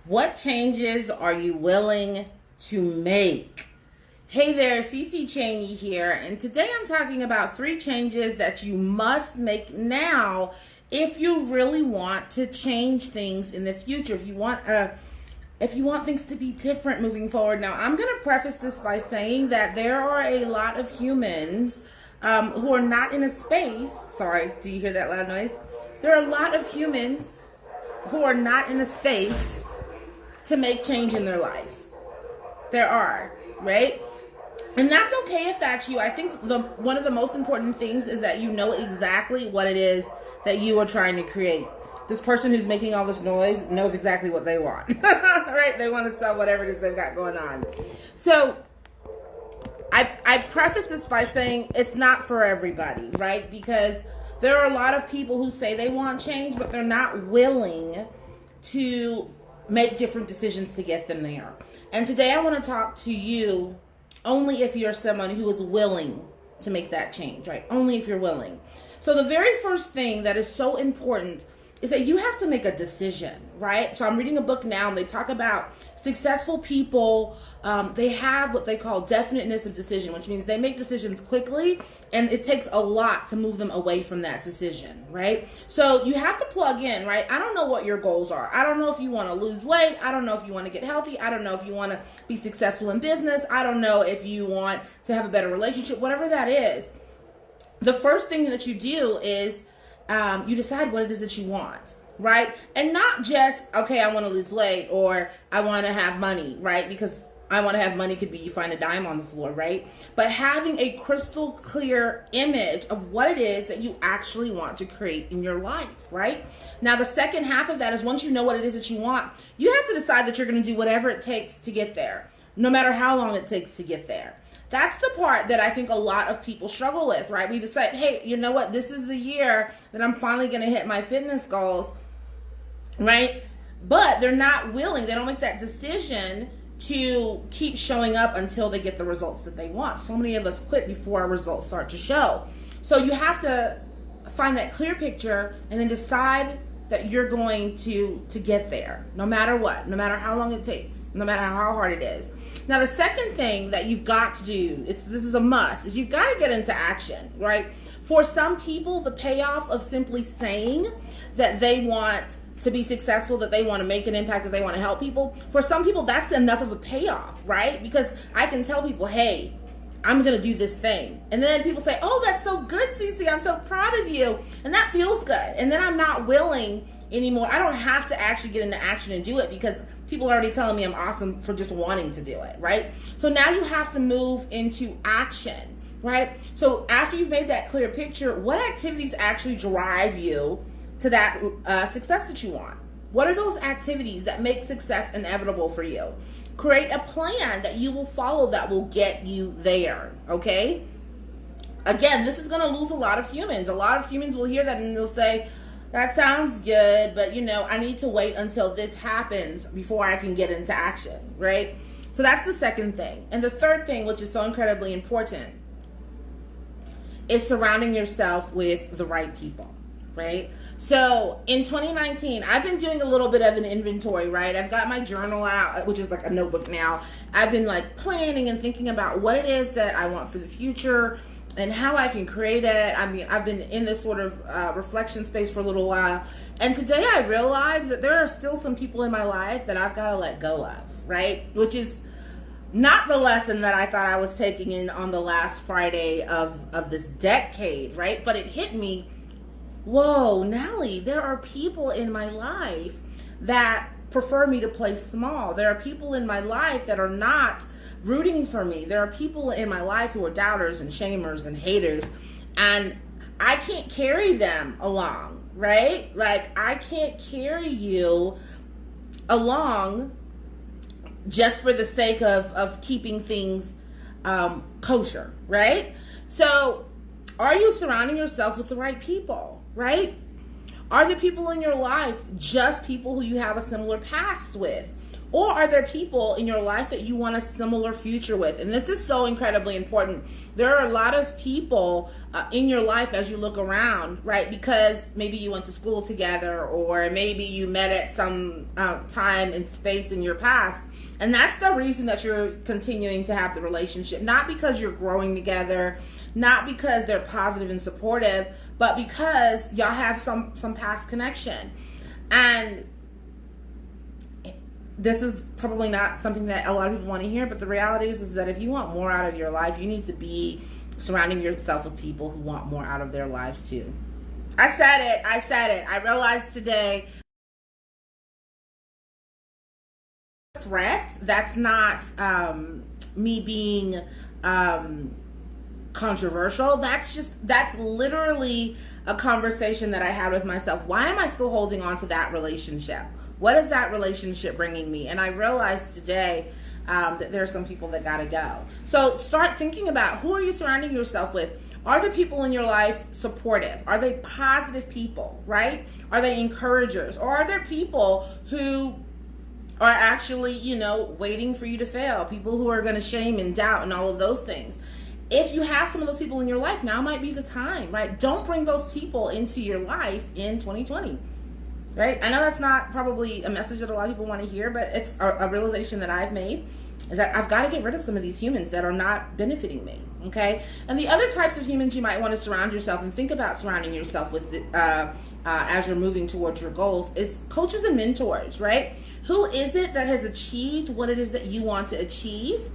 What changes are you willing to make? Hey there, Cece Cheney here, and today I'm talking about 3 changes that you must make now if you really want to change things in the future. If you want things to be different moving forward. Now, I'm going to preface this by saying that there are a lot of humans who are not in a space. Sorry, do you hear that loud noise? There are a lot of humans who are not in a space to make change in their life. There are, right? And that's okay if that's you. I think one of the most important things is that you know exactly what it is that you are trying to create. This person who's making all this noise knows exactly what they want, right? They want to sell whatever it is they've got going on. So I preface this by saying it's not for everybody, right? Because there are a lot of people who say they want change, but they're not willing to make different decisions to get them there. And today I want to talk to you only if you're someone who is willing to make that change, right? Only if you're willing. So the very first thing that is so important is that you have to make a decision, right? So I'm reading a book now and they talk about successful people. They have what they call definiteness of decision, which means they make decisions quickly and it takes a lot to move them away from that decision, right? So you have to plug in, right? I don't know what your goals are. I don't know if you want to lose weight. I don't know if you want to get healthy. I don't know if you want to be successful in business. I don't know if you want to have a better relationship, whatever that is. The first thing that you do is you decide what it is that you want, right? And not just, okay, I want to lose weight or I want to have money, right? Because I want to have money could be you find a dime on the floor, right? But having a crystal clear image of what it is that you actually want to create in your life, right? Now, the second half of that is once you know what it is that you want, you have to decide that you're going to do whatever it takes to get there, no matter how long it takes to get there. That's the part that I think a lot of people struggle with, right? We decide, hey, you know what? This is the year that I'm finally going to hit my fitness goals, right? But they're not willing. They don't make that decision to keep showing up until they get the results that they want. So many of us quit before our results start to show. So you have to find that clear picture and then decide that you're going to get there, no matter what, no matter how long it takes, no matter how hard it is. Now, the second thing that you've got to do, this is a must, is you've got to get into action, right? For some people, the payoff of simply saying that they want to be successful, that they want to make an impact, that they want to help people, for some people, that's enough of a payoff, right? Because I can tell people, hey, I'm going to do this thing. And then people say, oh, that's so good, Cece. I'm so proud of you. And that feels good. And then I'm not willing anymore. I don't have to actually get into action and do it because people are already telling me I'm awesome for just wanting to do it, right? So now you have to move into action, right? So after you've made that clear picture, what activities actually drive you to that success that you want? What are those activities that make success inevitable for you? Create a plan that you will follow that will get you there, okay? Again, this is going to lose a lot of humans. A lot of humans will hear that and they'll say, that sounds good, but I need to wait until this happens before I can get into action, right? So that's the second thing. And the third thing, which is so incredibly important, is surrounding yourself with the right people, right? So in 2019, I've been doing a little bit of an inventory, right? I've got my journal out, which is like a notebook now. I've been like planning and thinking about what it is that I want for the future and how I can create it. I mean, I've been in this sort of reflection space for a little while. And today I realized that there are still some people in my life that I've got to let go of, right? Which is not the lesson that I thought I was taking in on the last Friday of this decade, right? But it hit me, whoa, Nellie, there are people in my life that prefer me to play small. There are people in my life that are not rooting for me. There are people in my life who are doubters and shamers and haters, and I can't carry them along, right? Like, I can't carry you along just for the sake of keeping things kosher, right? So are you surrounding yourself with the right people, right? Are the people in your life just people who you have a similar past with? Or are there people in your life that you want a similar future with? And this is so incredibly important. There are a lot of people in your life as you look around, right? Because maybe you went to school together, or maybe you met at some time and space in your past. And that's the reason that you're continuing to have the relationship. Not because you're growing together, not because they're positive and supportive, but because y'all have some past connection. And this is probably not something that a lot of people want to hear, but the reality is that if you want more out of your life, you need to be surrounding yourself with people who want more out of their lives too. I said it. I realized today, threat, that's not me being controversial. That's literally a conversation that I had with myself. Why am I still holding on to that relationship? What is that relationship bringing me? And I realized today that there are some people that gotta go. So start thinking about, who are you surrounding yourself with? Are the people in your life supportive? Are they positive people, right? Are they encouragers? Or are there people who are actually, waiting for you to fail? People who are gonna shame and doubt and all of those things. If you have some of those people in your life, now might be the time, right? Don't bring those people into your life in 2020. Right? I know that's not probably a message that a lot of people want to hear, but it's a realization that I've made, is that I've got to get rid of some of these humans that are not benefiting me. Okay? And the other types of humans you might want to surround yourself and think about surrounding yourself with as you're moving towards your goals is coaches and mentors, right? Who is it that has achieved what it is that you want to achieve?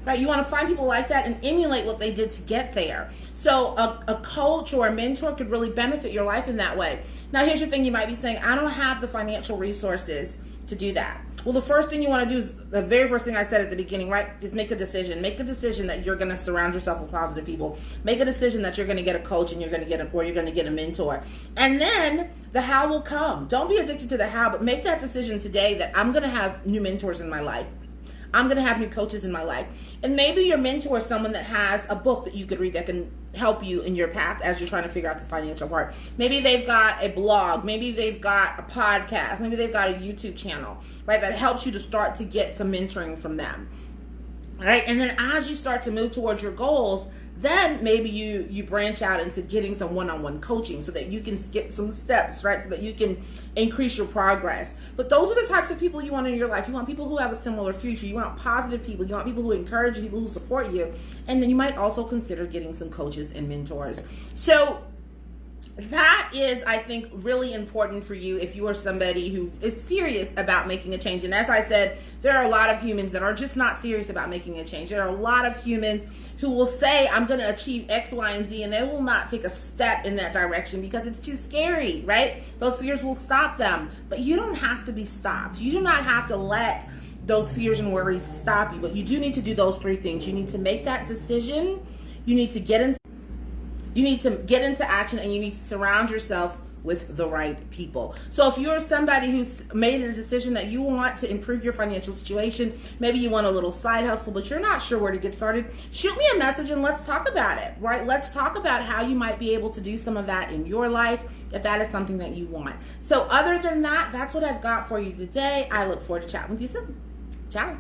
Right? You want to find people like that and emulate what they did to get there. So a coach or a mentor could really benefit your life in that way. Now, here's your thing. You might be saying, I don't have the financial resources to do that. Well, the first thing you want to do is, the very first thing I said at the beginning, right, is make a decision. Make a decision that you're going to surround yourself with positive people. Make a decision that you're going to get a coach and you're going to get a mentor. And then the how will come. Don't be addicted to the how, but make that decision today that I'm going to have new mentors in my life. I'm going to have new coaches in my life. And maybe your mentor is someone that has a book that you could read that can help you in your path as you're trying to figure out the financial part. Maybe they've got a blog. Maybe they've got a podcast. Maybe they've got a YouTube channel, right, that helps you to start to get some mentoring from them. All right? And then as you start to move towards your goals, then maybe you branch out into getting some one-on-one coaching so that you can skip some steps, right? So that you can increase your progress. But those are the types of people you want in your life. You want people who have a similar future. You want positive people. You want people who encourage you, people who support you. And then you might also consider getting some coaches and mentors. So that is, I think, really important for you if you are somebody who is serious about making a change. And as I said, there are a lot of humans that are just not serious about making a change. There are a lot of humans who will say, I'm going to achieve X, Y, and Z, and they will not take a step in that direction because it's too scary, right? Those fears will stop them. But you don't have to be stopped. You do not have to let those fears and worries stop you. But you do need to do those three things. You need to make that decision. You need to get into action, and you need to surround yourself with the right people. So if you're somebody who's made a decision that you want to improve your financial situation, maybe you want a little side hustle, but you're not sure where to get started, shoot me a message and let's talk about it, right? Let's talk about how you might be able to do some of that in your life if that is something that you want. So other than that, that's what I've got for you today. I look forward to chatting with you soon. Ciao.